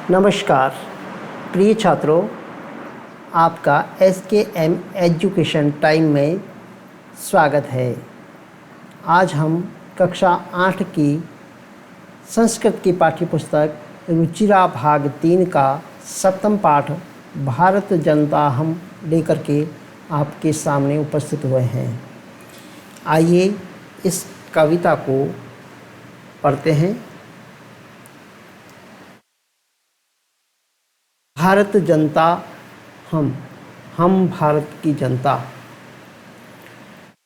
नमस्कार प्रिय छात्रों, आपका SKM एजुकेशन टाइम में स्वागत है। आज हम कक्षा 8 की संस्कृत की पाठ्यपुस्तक रुचिरा भाग 3 का 7वां पाठ भारत जनता हम लेकर के आपके सामने उपस्थित हुए हैं। आइए इस कविता को पढ़ते हैं। भारत जनता हम भारत की जनता।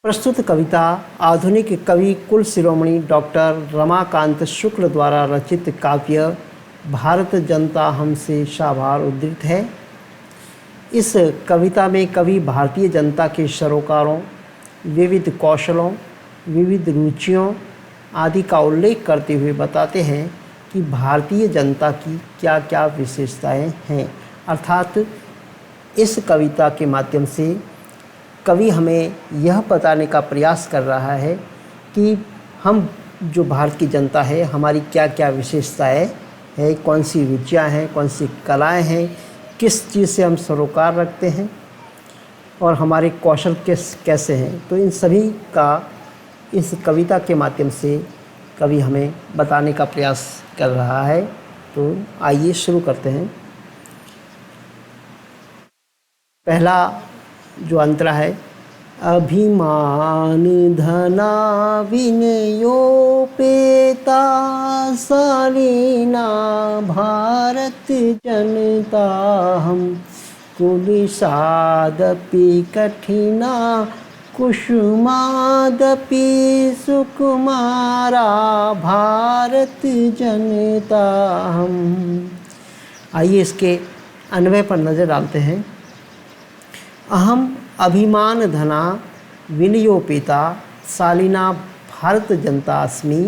प्रस्तुत कविता आधुनिक कवि कुल शिरोमणि डॉक्टर रमाकांत शुक्ल द्वारा रचित काव्य भारत जनता हम से साभार उद्धृत है। इस कविता में कवि भारतीय जनता के सरोकारों, विविध कौशलों, विविध रुचियों आदि का उल्लेख करते हुए बताते हैं कि भारतीय जनता की क्या क्या विशेषताएं हैं। अर्थात इस कविता के माध्यम से कवि हमें यह बताने का प्रयास कर रहा है कि हम जो भारत की जनता है, हमारी क्या क्या विशेषताएं हैं, कौन सी रुचियाँ हैं, कौन सी कलाएं हैं, किस चीज़ से हम सरोकार रखते हैं और हमारे कौशल कैसे हैं। तो इन सभी का इस कविता के माध्यम से कवि हमें बताने का प्रयास कर रहा है। तो आइए शुरू करते हैं। पहला जो अंतरा है, अभिमान धना विनयोपेता शालीना भारत जनता हम कुलिशादपि कठिना कुसुमादपि सुकुमारा भारत जनता हम। आइए इसके अन्वय पर नज़र डालते हैं। अहम अभिमान धना विनयोपेता शालीना भारत जनता अस्मि।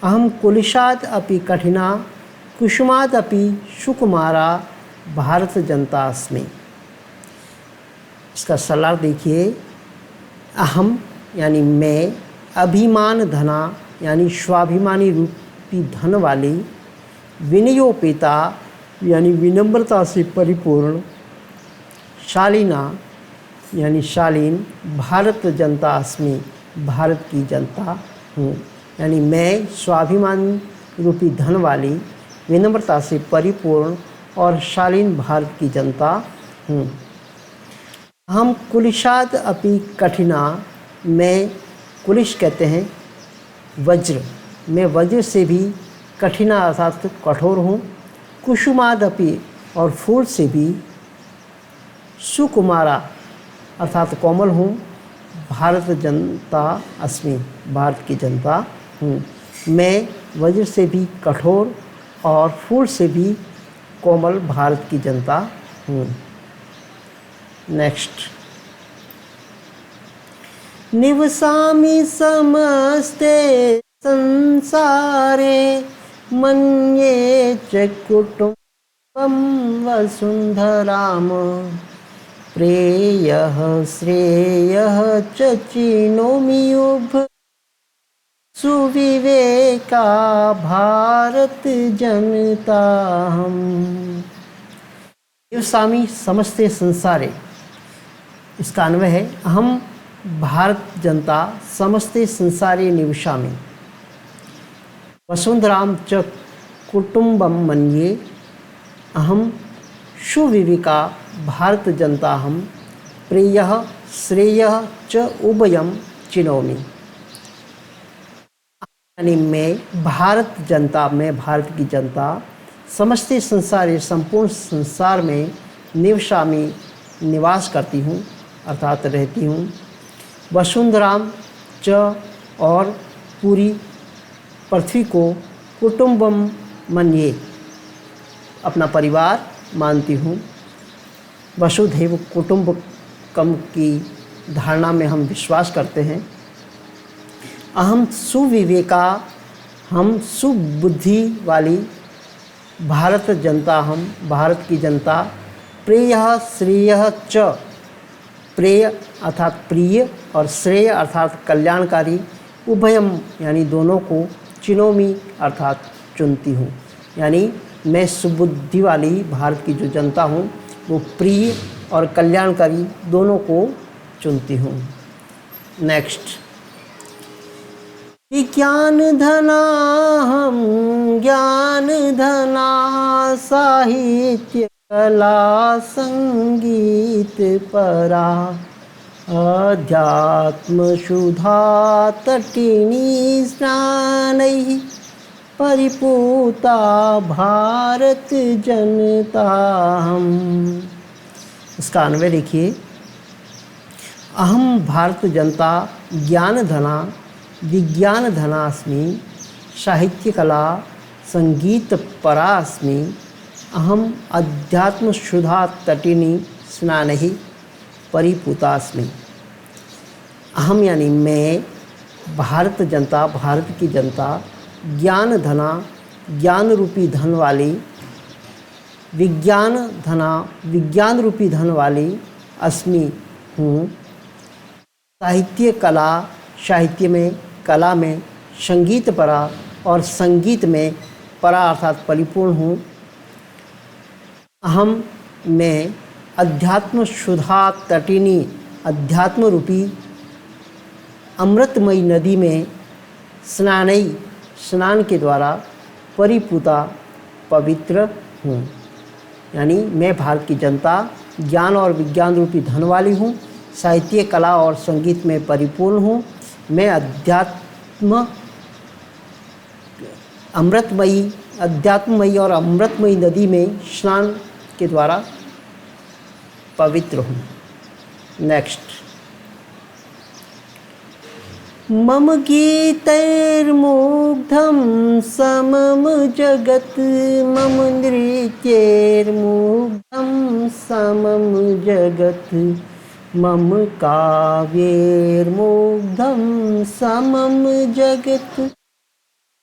अहम कुलिशाद अपि कठिना कुसुमाद अपि सुकुमारा भारत जनता अस्मि। इसका सरलार्थ देखिए। अहम यानी मैं, अभिमान धना यानी स्वाभिमानी रूपी धन वाली, विनयोपेता यानी विनम्रता से परिपूर्ण, शालीना यानी शालीन, भारत जनता अस्मि भारत की जनता हूँ। यानी मैं स्वाभिमान रूपी धन वाली, विनम्रता से परिपूर्ण और शालीन भारत की जनता हूँ। हम कुलिशाद अपि कठिना, मैं कुलिश कहते हैं वज्र, मैं वज्र से भी कठिना अर्थात कठोर हूँ। कुसुमाद अपि और फूल से भी, सुकुमारा अर्थात कोमल हूँ। भारत जनता अस्मि भारत की जनता हूँ। मैं वज्र से भी कठोर और फूल से भी कोमल भारत की जनता हूँ। नेक्स्ट, निवसामि समस्ते संसारे मन्ये च कुटुम्बं वसुन्धराम प्रेयः श्रेयः च चिनोमि उभ सुविवेका भारत जनता हम। निवसामि समस्ते संसारे, इसका अन्वय है अहम भारत जनता समस्ते संसारे निवसामि। वसुंधराम च कुटुंबम मन्ये अहम सुविवेका भारत जनता हम प्रेयः श्रेयः च उभयं चिनोमि। यानी मैं भारत जनता, मैं भारत की जनता, समस्ते संसारे संपूर्ण संसार में निवसामि निवास करती हूँ अर्थात रहती हूँ। वसुंधराम च और पूरी पृथ्वी को, कुटुंबम मन्ये अपना परिवार मानती हूँ। वसुधैव कुटुंबकम की धारणा में हम विश्वास करते हैं। अहम सुविवेका, हम सुबुद्धि वाली, भारत जनता हम भारत की जनता, प्रेयः श्रेयः च, प्रेय अर्थात प्रिय और श्रेय अर्थात कल्याणकारी, उभयम यानी दोनों को, चिनोमी अर्थात चुनती हूँ। यानी मैं सुबुद्धि वाली भारत की जो जनता हूँ वो प्रिय और कल्याणकारी दोनों को चुनती हूँ। नेक्स्ट, विज्ञान धना हम ज्ञान धना, साहित्य कला संगीत परा, अध्यात्म शुद्धा तटिनी स्नानैः, परिपूता भारत जनता हम। इसका अन्वय देखिए, अहम भारत जनता ज्ञान धना विज्ञान धनास्मि, साहित्य कला संगीत परास्मि, अहम अध्यात्म शुद्धा तटिनी स्नानैः परिपूतास्मि। अहम यानी मैं, भारत जनता भारत की जनता, ज्ञान धना ज्ञान रूपी धन वाली, विज्ञान धना विज्ञान रूपी धन वाली अस्मि हूँ, साहित्य कला साहित्य में, कला में, संगीत परा और संगीत में परा अर्थात परिपूर्ण हूँ। अहम मैं अध्यात्म शुद्धा तटिनी अध्यात्म रूपी अमृतमयी नदी में स्नानई स्नान के द्वारा परिपूता पवित्र हूँ। यानी मैं भारत की जनता ज्ञान और विज्ञान रूपी धन वाली हूँ, साहित्य कला और संगीत में परिपूर्ण हूँ। मैं अध्यात्ममयी और अमृतमयी नदी में स्नान के द्वारा पवित्र हूँ। नेक्स्ट, मम गीतैर्मुग्धं समम जगत, मम नृत्यैर्मुग्धं समम जगत, मम काव्यैर्मुग्धं समम जगत,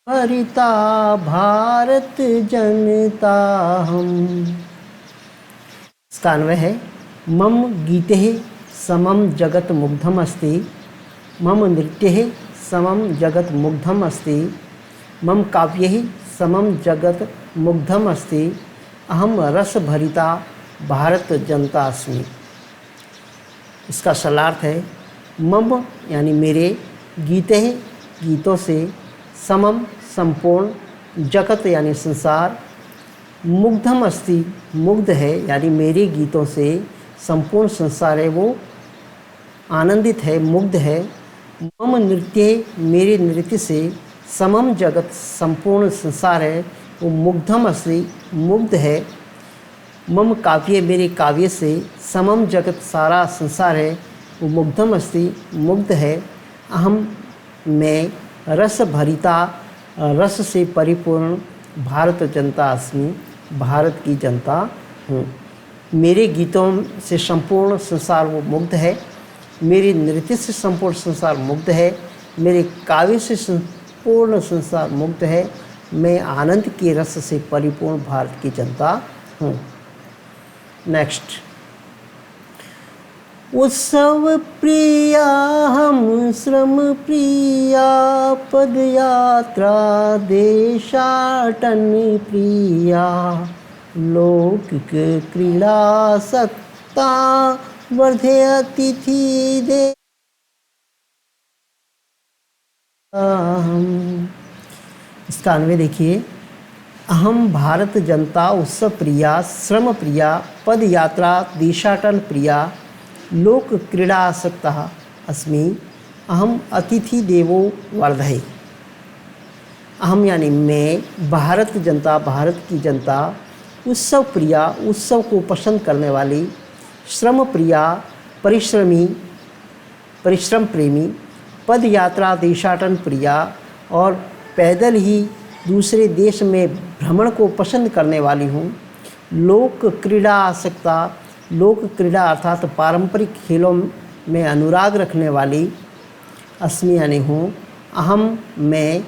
हरिता भारत जनता हम। इसका अन्वय है, मम गीते समम जगत मुग्धम अस्ति, मम नृत्ये समम जगत मुग्धम अस्ति, मम काव्ये समम जगत मुग्धम अस्ति, अहम रस भरिता भारत जनता अस्मि। इसका सरलार्थ है, मम यानी मेरे, गीते गीतों से, समम संपूर्ण, जगत यानी संसार, मुग्धम अस्ति मुग्ध है यानी मेरे गीतों से संपूर्ण संसार है वो आनंदित है, मुग्ध है। मम नृत्य मेरे नृत्य से, समम जगत संपूर्ण संसार है वो मुग्धम अस्ति मुग्ध है। मम काव्य मेरे काव्य से, समम जगत सारा संसार है वो मुग्धम अस्ति मुग्ध है। अहम मैं रस भरिता रस से परिपूर्ण भारत जनता अस्मि, भारत की जनता हूँ। मेरे गीतों से संपूर्ण संसार वो मुग्ध है, मेरे नृत्य से संपूर्ण संसार मुग्ध है, मेरे काव्य से संपूर्ण संसार मुग्ध है। मैं आनंद के रस से परिपूर्ण भारत की जनता हूँ। नेक्स्ट, उत्सव प्रिया हम श्रम प्रिया, पदयात्रा देशाटन प्रिया, लौकिक क्रीड़ा सत्ता वर्धे अतिथि दे हम। इसका अन्वय देखिए, अहम भारत जनता उत्सव प्रिया, श्रम प्रिया, पद यात्रा देशाटन प्रिया, लोक क्रीड़ा आसक्तः अस्मि, अहम अतिथि देवो वर्धये। अहम यानी मैं, भारत जनता भारत की जनता, उत्सव प्रिया उत्सव को पसंद करने वाली, श्रम प्रिया परिश्रम प्रेमी, पद यात्रा देशाटन प्रिया और पैदल ही दूसरे देश में भ्रमण को पसंद करने वाली हूँ। लोक क्रीड़ा आसक्ता, लोक क्रीड़ा अर्थात पारंपरिक खेलों में अनुराग रखने वाली अस्मि यानी हूँ। अहम मैं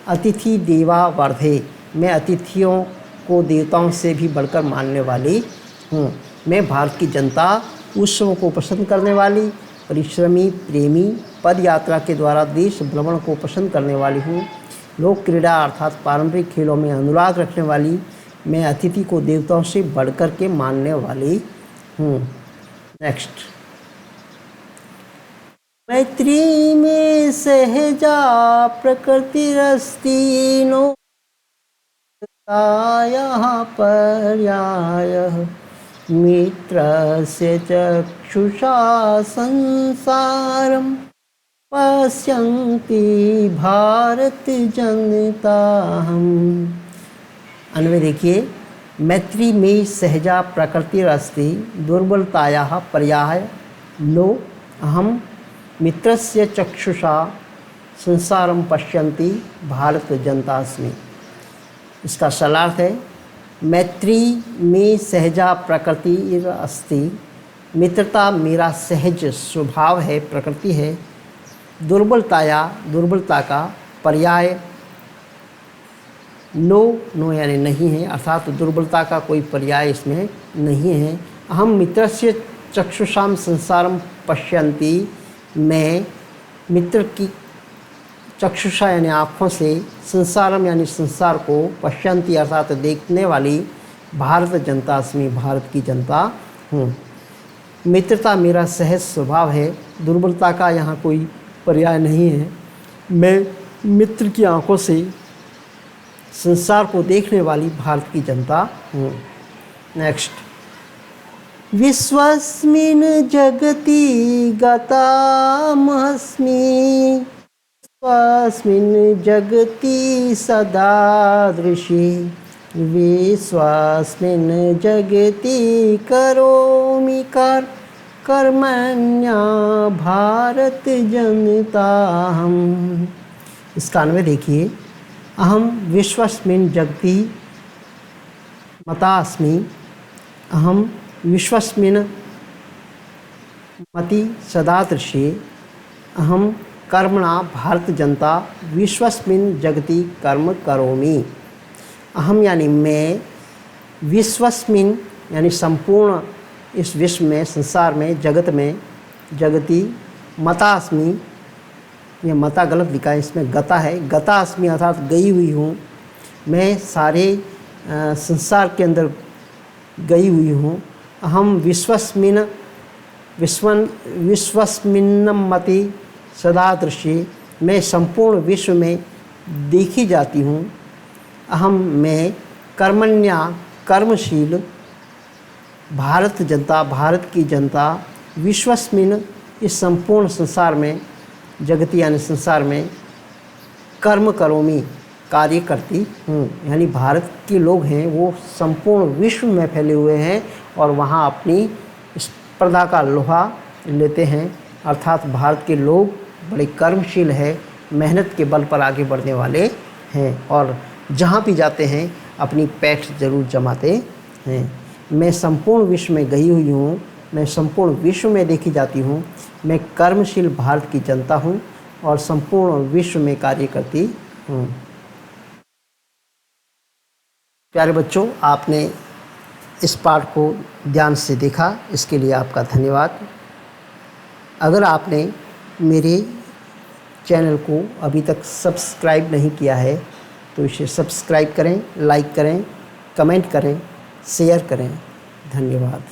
अतिथि देवा वर्धे, मैं अतिथियों को देवताओं से भी बढ़कर मानने वाली हूँ। मैं भारत की जनता उत्सवों को पसंद करने वाली, परिश्रमी प्रेमी, पद यात्रा के द्वारा देश भ्रमण को पसंद करने वाली हूँ। लोक क्रीड़ा अर्थात पारंपरिक खेलों में अनुराग रखने वाली, मैं अतिथि को देवताओं से बढ़कर के मानने वाली हूँ। नेक्स्ट, मैत्री में सहजा प्रकृतिरस्ति नो यहाँ पर्यायः मित्रस्य चक्षुषा संसारं पश्यन्ति भारत जनता हम। अन्वय देखिए, मैत्री में सहजा प्रकृतिरस्ति दुर्बलतायाः पर्याय नो अहम मित्रस्य चक्षुषा संसारम पश्यन्ति भारत जनतास्मि। इसका सरलार्थ है, मैत्री में सहजा प्रकृति अस्ति, मित्रता मेरा सहज स्वभाव है, प्रकृति है। दुर्बलता का पर्याय नो यानी नहीं है, अर्थात दुर्बलता का कोई पर्याय इसमें नहीं है। अहम मित्रस्य चक्षुषाम संसारम पश्यन्ति, मैं मित्र की चक्षुषा यानी आँखों से संसारम यानी संसार को पश्यन्ति अर्थात देखने वाली भारत जनतास्मि, भारत की जनता हूँ। मित्रता मेरा सहज स्वभाव है, दुर्बलता का यहाँ कोई पर्याय नहीं है। मैं मित्र की आँखों से संसार को देखने वाली भारत की जनता हूँ। नेक्स्ट, विश्वस्मिन् जगति गतामस्मि, विश्वस्मिन् जगति सदादृशी, विश्वस्मिन् जगति करोमि कर्मण्या भारत जनता हम। इसका अन्वय देखिए, अहम विश्वस्मिन् जगति मतास्मि, अहम विश्वस्मिन् मति सदादृशी, अहम कर्मणा भारत जनता विश्वस्मिन् जगति कर्म करोमि। अहम यानी मैं, विश्वस्मिन् यानी संपूर्ण इस विश्व में, संसार में, जगत में, जगति मतास्मि, यह मता गलत लिखा है, इसमें गता है, गतास्मि अर्थात गई हुई हूँ। मैं सारे संसार के अंदर गई हुई हूँ। अहम विश्वस्मिन्नमति सदादृशी, मैं संपूर्ण विश्व में देखी जाती हूँ। अहम मैं कर्मण्या कर्मशील, भारत जनता भारत की जनता, विश्वस्मिन् इस संपूर्ण संसार में, जगति यानी संसार में, कर्म करोमि कार्य करती हूँ। यानी भारत के लोग हैं वो संपूर्ण विश्व में फैले हुए हैं और वहाँ अपनी स्पर्धा का लोहा लेते हैं। अर्थात भारत के लोग बड़े कर्मशील हैं, मेहनत के बल पर आगे बढ़ने वाले हैं और जहाँ भी जाते हैं अपनी पैठ जरूर जमाते हैं। मैं संपूर्ण विश्व में गई हुई हूँ, मैं संपूर्ण विश्व में देखी जाती हूँ। मैं कर्मशील भारत की जनता हूँ और संपूर्ण विश्व में कार्य करती हूँ। प्यारे बच्चों, आपने इस पाठ को ध्यान से देखा, इसके लिए आपका धन्यवाद। अगर आपने मेरे चैनल को अभी तक सब्सक्राइब नहीं किया है तो इसे सब्सक्राइब करें, लाइक करें, कमेंट करें, शेयर करें। धन्यवाद।